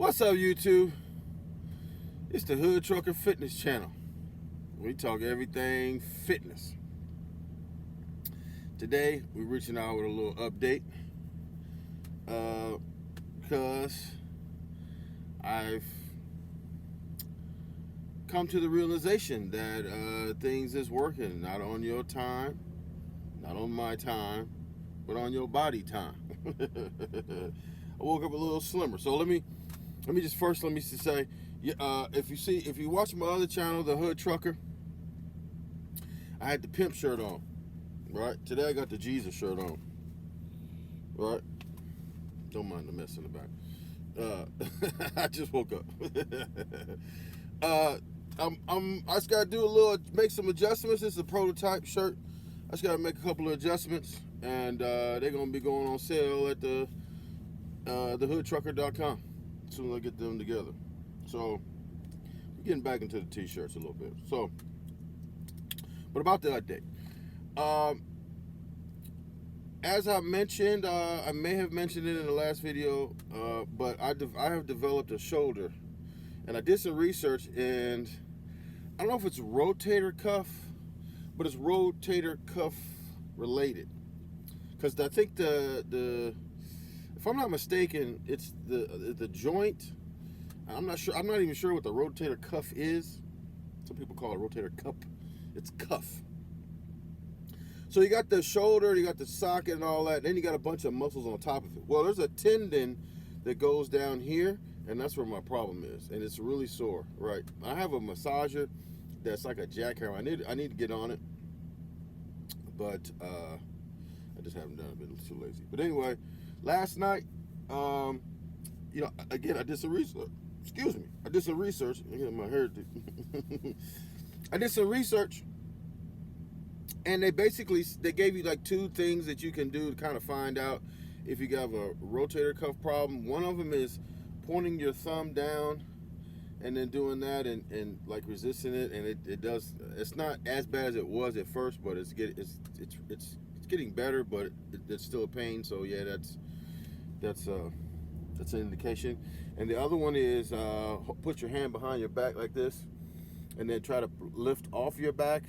What's up, YouTube? It's the Hood Trucker Fitness Channel. We talk everything fitness. Today, we're reaching out with a little update because I've come to the realization that things is working, not on your time, not on my time, but on your body time. I woke up a little slimmer, so let me just say, if you watch my other channel, the Hood Trucker, I had the pimp shirt on, right? Today I got the Jesus shirt on, right? Don't mind the mess in the back. I just woke up. I just gotta make some adjustments. It's a prototype shirt. I just gotta make a couple of adjustments, and they're gonna be going on sale at the hoodtrucker.com as soon as I get them together. So we're getting back into the t-shirts a little bit. So, but about the update, as I mentioned, I may have mentioned it in the last video, but I have developed a shoulder, and I did some research, and I don't know if it's rotator cuff, but it's rotator cuff related, because I think the if I'm not mistaken, it's the joint. I'm not sure. I'm not even sure what the rotator cuff is. Some people call it rotator cup. It's cuff. So you got the shoulder, you got the socket and all that. Then you got a bunch of muscles on top of it. Well, there's a tendon that goes down here, and that's where my problem is, and it's really sore. Right. I have a massager that's like a jackhammer. I need to get on it, but I just haven't done it. I've been too lazy. But anyway, last night, again, I did some research. Excuse me. I did some research. I get my hair. I did some research, and they gave you like two things that you can do to kind of find out if you have a rotator cuff problem. One of them is pointing your thumb down and then doing that and like resisting it, and it does. It's not as bad as it was at first, but it's getting better, but it's still a pain. So yeah, that's an indication. And the other one is put your hand behind your back like this, and then try to lift off your back.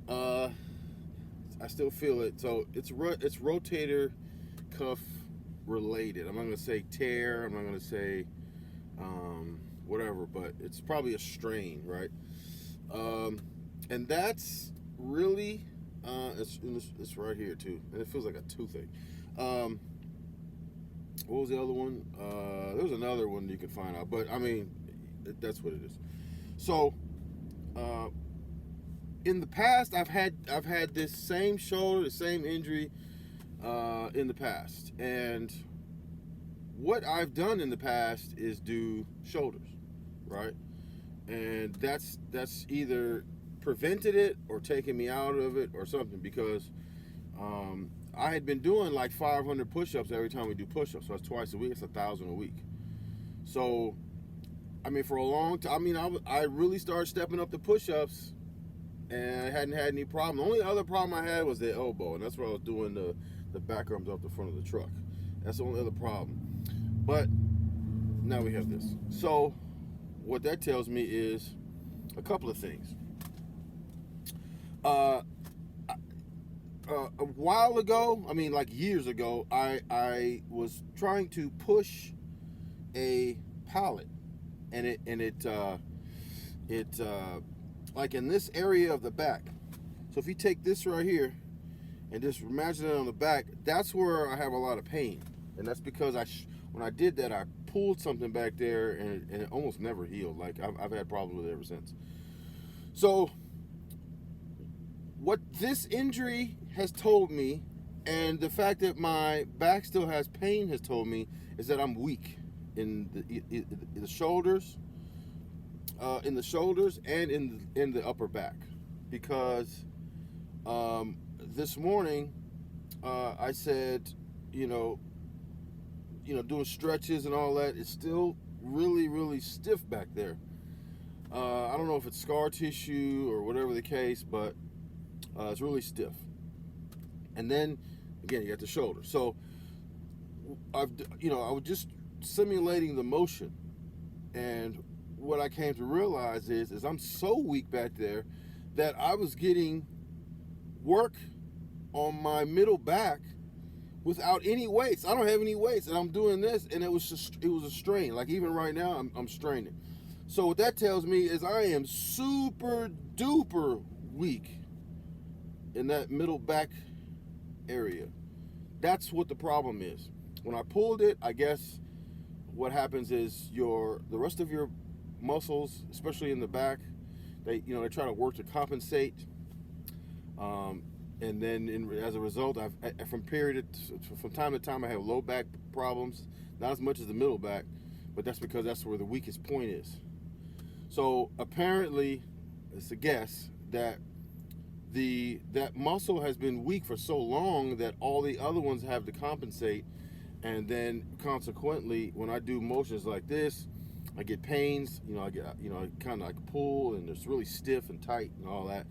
I still feel it. So it's rotator cuff related. I'm not going to say tear. I'm not going to say whatever, but it's probably a strain, right? And that's really it's right here too, and it feels like a toothache. What was the other one? There was another one you could find out, but I mean, that's what it is. So, in the past, I've had this same shoulder, the same injury, in the past, and what I've done in the past is do shoulders, right? And that's either prevented it or taken me out of it or something, because I had been doing like 500 push-ups every time we do push-ups. So that's twice a week. It's 1,000 a week. So, I mean, for a long time, I mean, I really started stepping up the push-ups, and I hadn't had any problem. The only other problem I had was the elbow, and that's where I was doing the back arms off the front of the truck. That's the only other problem. But now we have this. So what that tells me is a couple of things. A while ago, I mean like years ago, I was trying to push a pallet, and it like in this area of the back. So if you take this right here and just imagine it on the back, that's where I have a lot of pain, and that's because when I did that, I pulled something back there, and it almost never healed. Like I've had problems with it ever since. So what this injury has told me, and the fact that my back still has pain has told me, is that I'm weak in the shoulders, and in the upper back. Because this morning I said, doing stretches and all that, it's still really, really stiff back there. I don't know if it's scar tissue or whatever the case, but it's really stiff. And then again, you got the shoulder. So I was just simulating the motion, And what I came to realize is I'm so weak back there that I was getting work on my middle back without any weights. I don't have any weights, and I'm doing this, and it was a strain. Like even right now, I'm straining. So what that tells me is I am super duper weak in that middle back area. That's what the problem is. When I pulled it, I guess what happens is the rest of your muscles, especially in the back, they try to work to compensate. And then as a result, from time to time I have low back problems, not as much as the middle back, but that's because that's where the weakest point is. So apparently, it's a guess that that muscle has been weak for so long that all the other ones have to compensate, and then consequently, when I do motions like this, I get pains. I kind of like pull, and it's really stiff and tight and all that.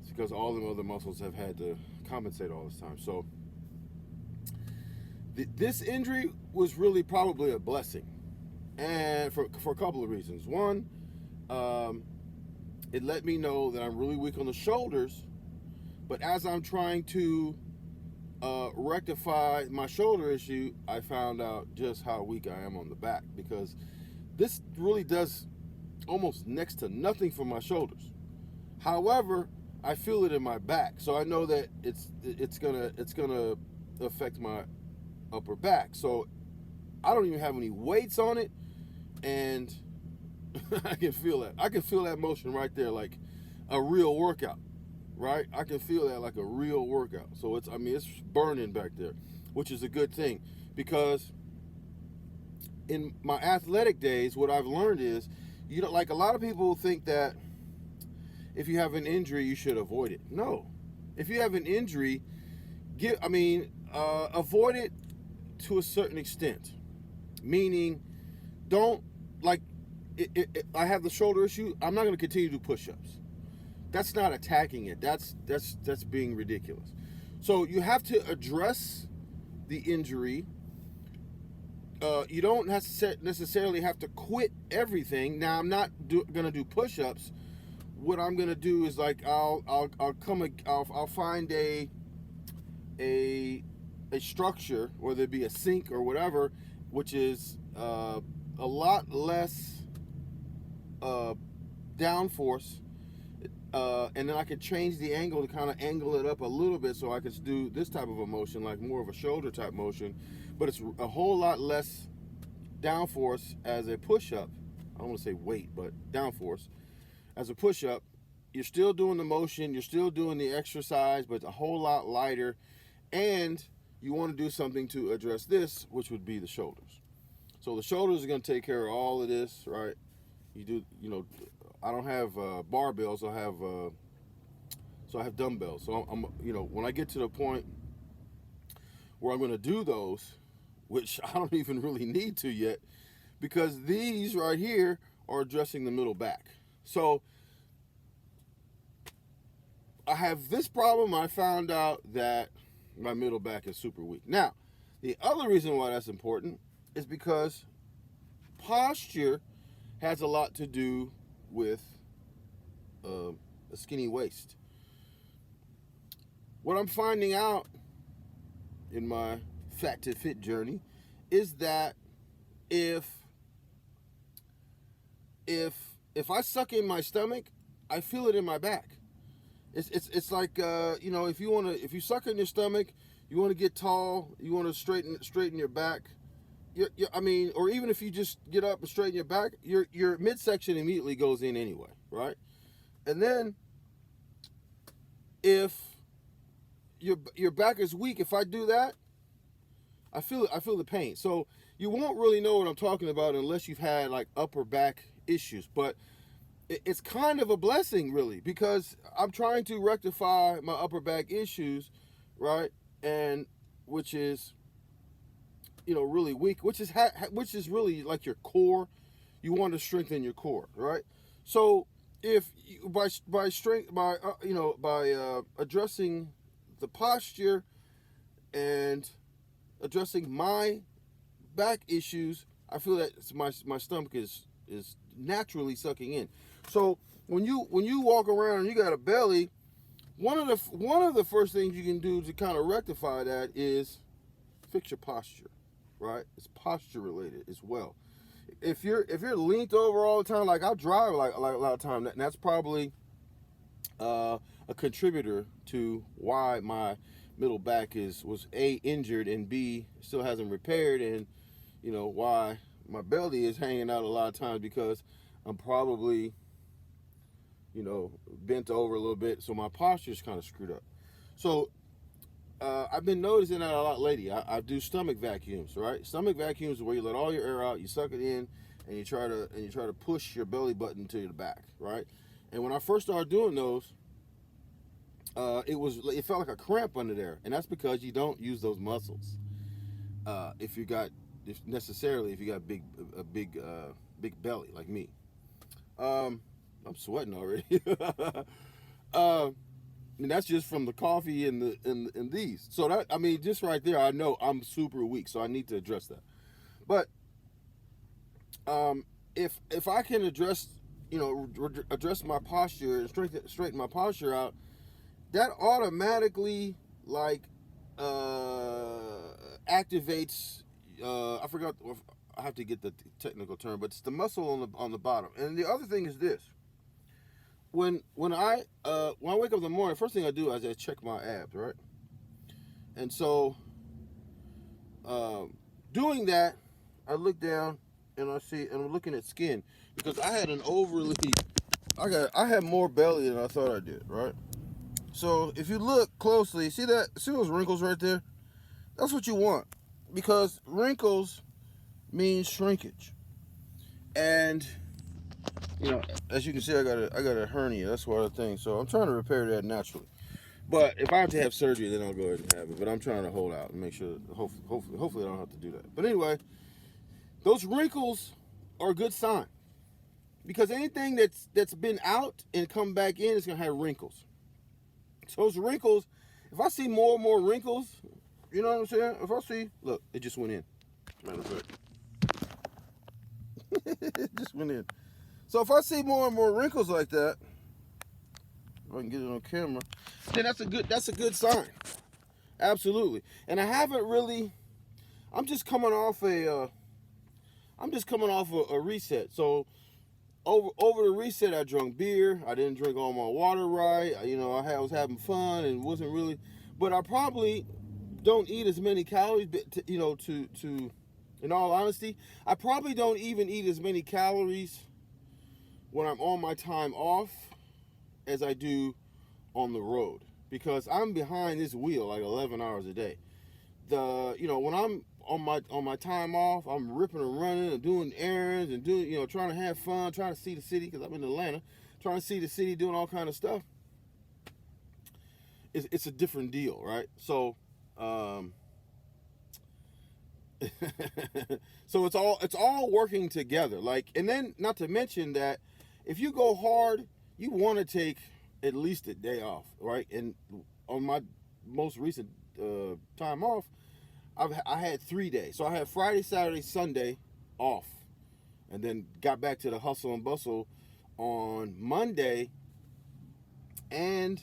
It's because all the other muscles have had to compensate all this time. So this injury was really probably a blessing, and for a couple of reasons. One, it let me know that I'm really weak on the shoulders, but as I'm trying to rectify my shoulder issue, I found out just how weak I am on the back, because this really does almost next to nothing for my shoulders. However, I feel it in my back, so I know that it's gonna affect my upper back. So I don't even have any weights on it, and I can feel that. I can feel that motion right there, like a real workout, right? I can feel that like a real workout. So it's burning back there, which is a good thing, because in my athletic days, what I've learned is, like a lot of people think that if you have an injury, you should avoid it. No, if you have an injury, avoid it to a certain extent. Meaning, don't like. I have the shoulder issue. I'm not going to continue to do push-ups. That's not attacking it. That's being ridiculous. So you have to address the injury. You don't necessarily have to quit everything. Now, I'm not going to do push-ups. What I'm going to do is like I'll find a structure, whether it be a sink or whatever, which is a lot less downforce, and then I could change the angle to kind of angle it up a little bit, so I could do this type of a motion, like more of a shoulder type motion, but it's a whole lot less downforce as a push-up. I don't want to say weight, but downforce as a push-up. You're still doing the motion, you're still doing the exercise, but it's a whole lot lighter, and you want to do something to address this, which would be the shoulders. So the shoulders are going to take care of all of this, right? I don't have barbells. I have dumbbells. So I'm when I get to the point where I'm going to do those, which I don't even really need to yet, because these right here are addressing the middle back. So I have this problem. I found out that my middle back is super weak. Now, the other reason why that's important is because posture has a lot to do with a skinny waist. What I'm finding out in my fat to fit journey is that if I suck in my stomach, I feel it in my back. It's like if you suck in your stomach, you want to get tall, you want to straighten your back. Or even if you just get up and straighten your back, your midsection immediately goes in anyway, right? And then if your back is weak, if I do that, I feel the pain. So you won't really know what I'm talking about unless you've had like upper back issues. But it's kind of a blessing, really, because I'm trying to rectify my upper back issues, right? And which is really weak, which is really like your core. You want to strengthen your core, right? So if you, by addressing the posture and addressing my back issues, I feel that my stomach is is naturally sucking in. So when you walk around and you got a belly, one of the first things you can do to kind of rectify that is fix your posture, right? It's posture related as well. If you're leaned over all the time, like I drive like a lot of time, that's probably a contributor to why my middle back was A, injured, and B, still hasn't repaired, and why my belly is hanging out a lot of times, because I'm probably bent over a little bit, so my posture's kind of screwed up. So I've been noticing that a lot lately. I do stomach vacuums, right? Stomach vacuums is where you let all your air out, you suck it in, and you try to push your belly button to the back, right? And when I first started doing those, it felt like a cramp under there, and that's because you don't use those muscles. If you got a big belly like me. I'm sweating already. And that's just from the coffee and these. So that, I mean, just right there, I know I'm super weak, so I need to address that. But if I can address my posture and straighten my posture out, that automatically activates. I forgot. I have to get the technical term, but it's the muscle on the bottom. And the other thing is this: when I wake up in the morning, first thing I do is I check my abs, right? And so, doing that, I look down and I'm looking at skin, because I had more belly than I thought I did, right? So if you look closely, see those wrinkles right there? That's what you want, because wrinkles mean shrinkage. And as you can see, I got a hernia. That's one of the things. So I'm trying to repair that naturally. But if I have to have surgery, then I'll go ahead and have it. But I'm trying to hold out and make sure that hopefully I don't have to do that. But anyway, those wrinkles are a good sign, because anything that's been out and come back in is gonna have wrinkles. So those wrinkles, if I see more and more wrinkles, you know what I'm saying? If I see, look, it just went in. Matter of fact, it just went in. So if I see more and more wrinkles like that, if I can get it on camera, then that's a good sign. Absolutely. And I haven't really. I'm just coming off a reset. So over the reset, I drank beer. I didn't drink all my water right. I was having fun and wasn't really. But I probably don't eat as many calories. In all honesty, I probably don't even eat as many calories when I'm on my time off as I do on the road, because I'm behind this wheel like 11 hours a day. When I'm on my time off, I'm ripping and running and doing errands and trying to have fun, trying to see the city, because I'm in Atlanta, trying to see the city, doing all kind of stuff. It's a different deal, right? So so it's all working together. And then not to mention that if you go hard, you want to take at least a day off, right? And on my most recent time off, I had 3 days. So I had Friday, Saturday, Sunday off, and then got back to the hustle and bustle on Monday, and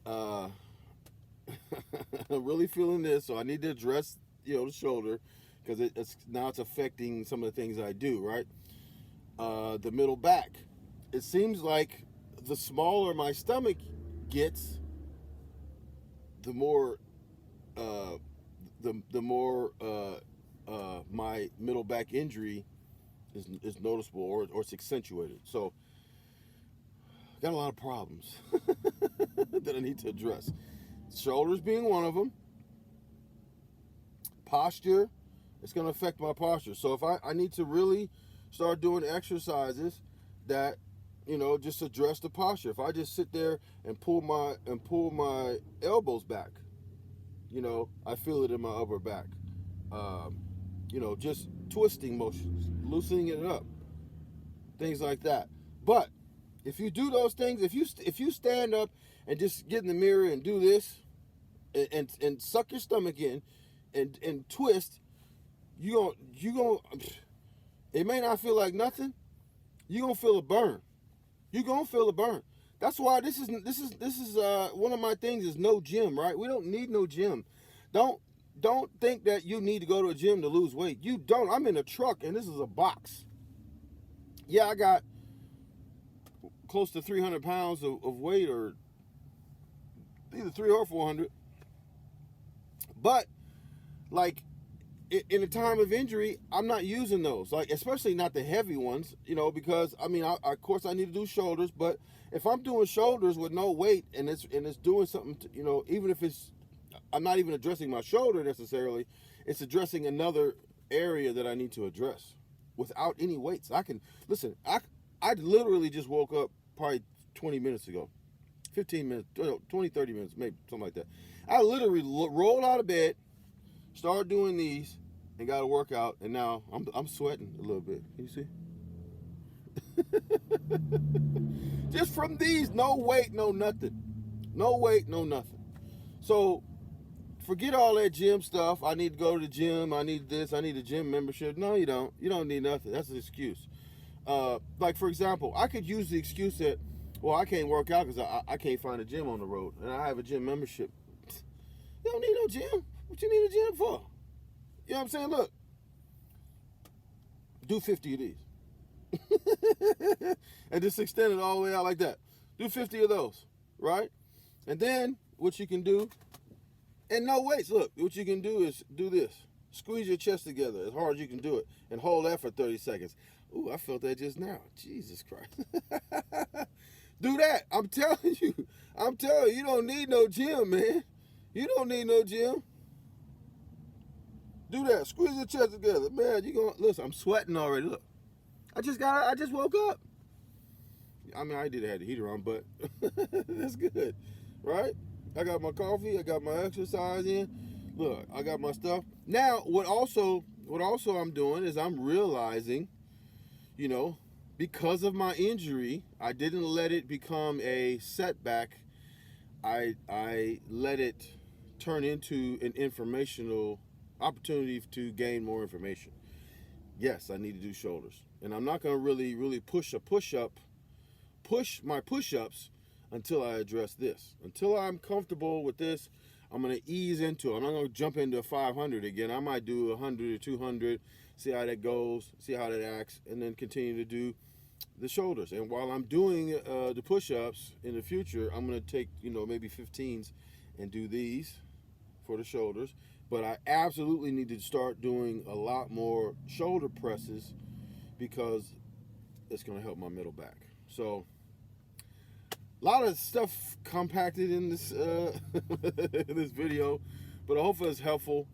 I'm really feeling this, so I need to address the shoulder, because it's affecting some of the things I do, right? The middle back. It seems like the smaller my stomach gets, the more my middle back injury is noticeable, or it's accentuated. So I got a lot of problems that I need to address. Shoulders being one of them. Posture, it's going to affect my posture. So if I need to really start doing exercises that just address the posture. If I just sit there and pull my elbows back, I feel it in my upper back. Just twisting motions, loosening it up, things like that. But if you do those things, if you stand up and just get in the mirror and do this, and suck your stomach in, and twist, you going it may not feel like nothing, you're gonna feel a burn. You're gonna feel a burn. That's why this is one of my things is no gym, right? We don't need no gym. Don't think that you need to go to a gym to lose weight. You don't. I'm in a truck and this is a box. Yeah, I got close to 300 pounds of weight, or either 300 or 400. But like in a time of injury, I'm not using those, like especially not the heavy ones, because I mean, of course I need to do shoulders, but if I'm doing shoulders with no weight and it's doing something, even if I'm not even addressing my shoulder necessarily, it's addressing another area that I need to address without any weights. I can listen. I literally just woke up probably 20 minutes ago, 15 minutes, 20, 30 minutes, maybe something like that. I literally rolled out of bed, started doing these, and got a workout, and now I'm sweating a little bit. Can you see? Just from these, no weight, no nothing. No weight, no nothing. So forget all that gym stuff. I need to go to the gym. I need this. I need a gym membership. No, you don't. You don't need nothing. That's an excuse. Like, for example, I could use the excuse that, well, I can't work out because I can't find a gym on the road, and I have a gym membership. You don't need no gym. What you need a gym for? You know what I'm saying? Look, do 50 of these. And just extend it all the way out like that. Do 50 of those, right? And then what you can do, and no weights, look, what you can do is do this. Squeeze your chest together as hard as you can do it and hold that for 30 seconds. Ooh, I felt that just now. Jesus Christ. Do that. I'm telling you, you don't need no gym, man. You don't need no gym. Do that. Squeeze your chest together. Man, you gonna listen, I'm sweating already. Look. I just woke up. I mean, I did have the heater on, but that's good. Right? I got my coffee, I got my exercise in. Look, I got my stuff. Now, what also I'm doing is I'm realizing, because of my injury, I didn't let it become a setback. I let it turn into an informational opportunity to gain more information. Yes, I need to do shoulders. And I'm not going to really push my push-ups until I address this. Until I'm comfortable with this, I'm going to ease into it. I'm not going to jump into 500 again. I might do 100 or 200, see how that goes, see how that acts, and then continue to do the shoulders. And while I'm doing the push-ups in the future, I'm going to take, maybe 15s and do these for the shoulders. But I absolutely need to start doing a lot more shoulder presses because it's going to help my middle back. So a lot of stuff compacted in this this video, but hopefully it's helpful.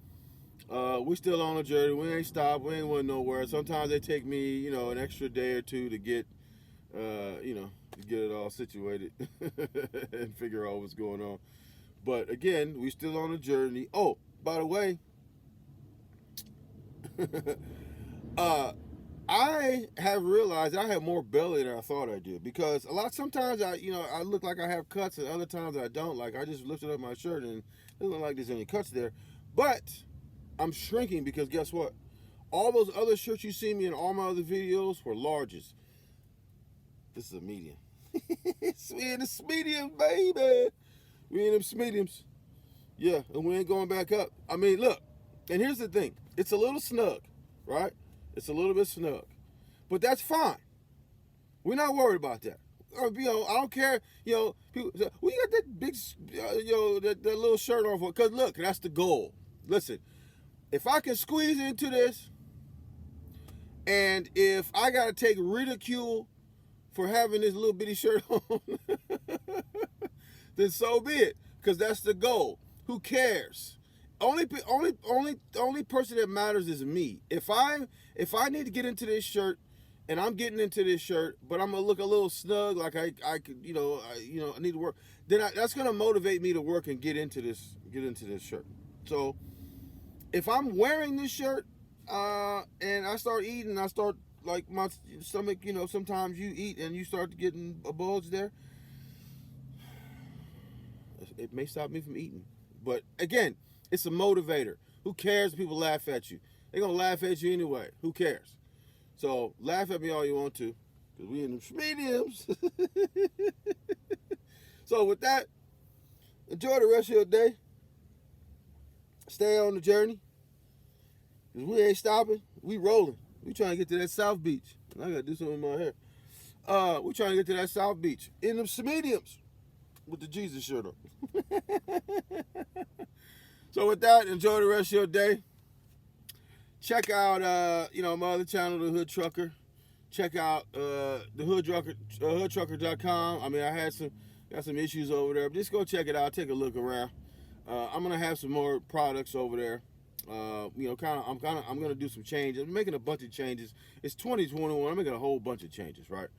We're still on a journey. We ain't stopped. We ain't went nowhere. Sometimes they take me, an extra day or two to get, to get it all situated and figure out what's going on. But again, we still on a journey. Oh, by the way, I have realized I have more belly than I thought I did, because sometimes I look like I have cuts, and other times I don't. Like, I just lifted up my shirt and it doesn't look like there's any cuts there. But I'm shrinking because guess what? All those other shirts you see me in all my other videos were larges. This is a medium. We in the medium, baby. We in them mediums. Yeah, and we ain't going back up. I mean, look, and here's the thing. It's a little snug, right? It's a little bit snug. But that's fine. We're not worried about that. I don't care, people say, well, you got that big, that little shirt on for, because look, that's the goal. Listen, if I can squeeze into this, and if I got to take ridicule for having this little bitty shirt on, then so be it, because that's the goal. Who cares? Only person that matters is me. If I need to get into this shirt, and I'm getting into this shirt, but I'm gonna look a little snug, like I could, I need to work, then that's gonna motivate me to work and get into this shirt. So if I'm wearing this shirt, and I start eating, I start, like, my stomach, sometimes you eat and you start getting a bulge there, it may stop me from eating. But again, it's a motivator. Who cares if people laugh at you? They're going to laugh at you anyway. Who cares? So laugh at me all you want to. because we in them mediums. So with that, enjoy the rest of your day. Stay on the journey. Because we ain't stopping. We rolling. We trying to get to that South Beach. I got to do something in my hair. We trying to get to that South Beach. In them mediums. With the Jesus shirt on. So with that, enjoy the rest of your day. Check out, my other channel, The Hood Trucker. Check out the hoodtrucker.com. I mean, got some issues over there. But just go check it out. Take a look around. I'm gonna have some more products over there. I'm gonna do some changes. I'm making a bunch of changes. It's 2021. I'm making a whole bunch of changes, right?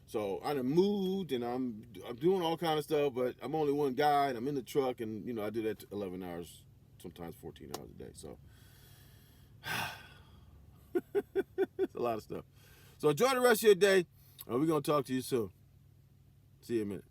So I done moved and I'm doing all kind of stuff, but I'm only one guy and I'm in the truck and I do that 11 hours, sometimes 14 hours a day. So it's a lot of stuff. So enjoy the rest of your day. We're gonna talk to you soon. See you in a minute.